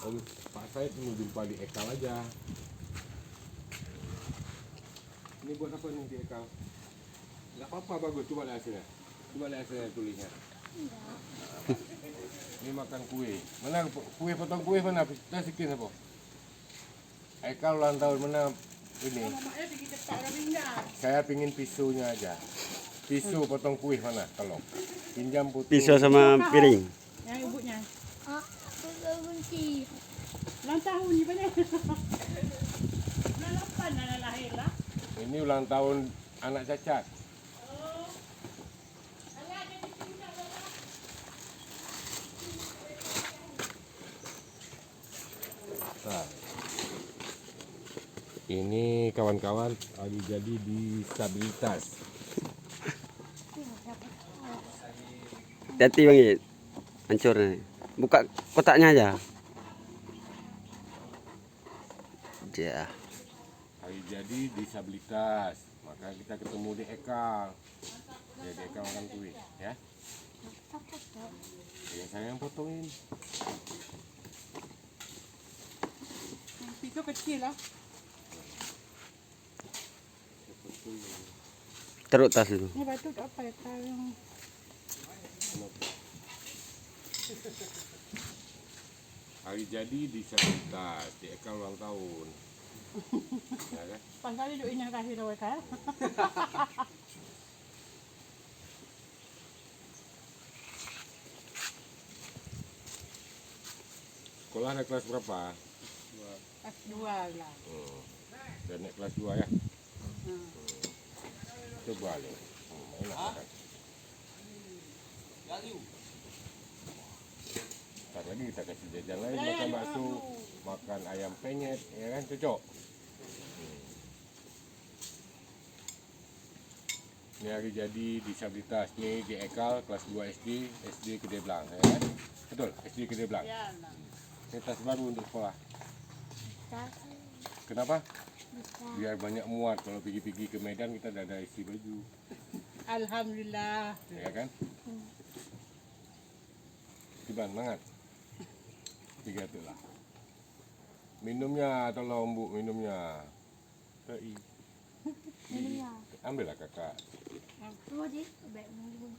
Om Pak Said mau jumpa di Ekal aja. Ini buat apa nih di Ekal? Nggak apa-apa, bagus. Coba lihat hasilnya. Coba lihat hasilnya tulisnya. Ini makan kue. Mana kue, potong kue mana? Kita sikin apa? Ekal ulang tahun mana ini? Saya pingin pisunya aja. Pisu potong kue mana? Tolong. Pinjam putu. Pisau sama piring. Yang ibunya. Benci. Ulang tahun ni banyak. Bulan 8 dah lahir lah. Ini ulang tahun anak cacat. Nah, ini kawan-kawan lagi jadi disabilitas. Hati-hati Bang It. Hancur nih. Buka kotaknya aja. Ya. Lagi jadi disabilitas, maka kita ketemu di Ekal. Jadi Ekal makan kue, ya. Ya saya yang potongin. Pisau kecil lah. Teruk tas itu. Ni batu apa ya? Yang Hari jadi disabilitas, di Ekal ulang tahun. Ya kan? pas kali duk ini kasih dah kan. Sekolah naik kelas berapa? Pas 2 lah. Dan naik kelas 2 ya? Coba nih. Enak kan? Ntar lagi kita kasih jajan lain, makan bakso, makan ayam penyet, ya kan cocok? Ini hari jadi disabilitas, nih di Ekal kelas 2 SD, SD Kedeblang, ya kan? Betul, SD Kedeblang. Ya lah. Ini tas baru untuk sekolah. Kenapa? Biar banyak muat, kalau pergi-pergi ke Medan kita dah ada isi baju, Alhamdulillah. ya kan? Tiban, semangat. 3 tu lah. Minumnya, tolong Bu, minumnya. Tei. Minumnya. Ambillah kakak. Tunggu je. Baik, menunggu.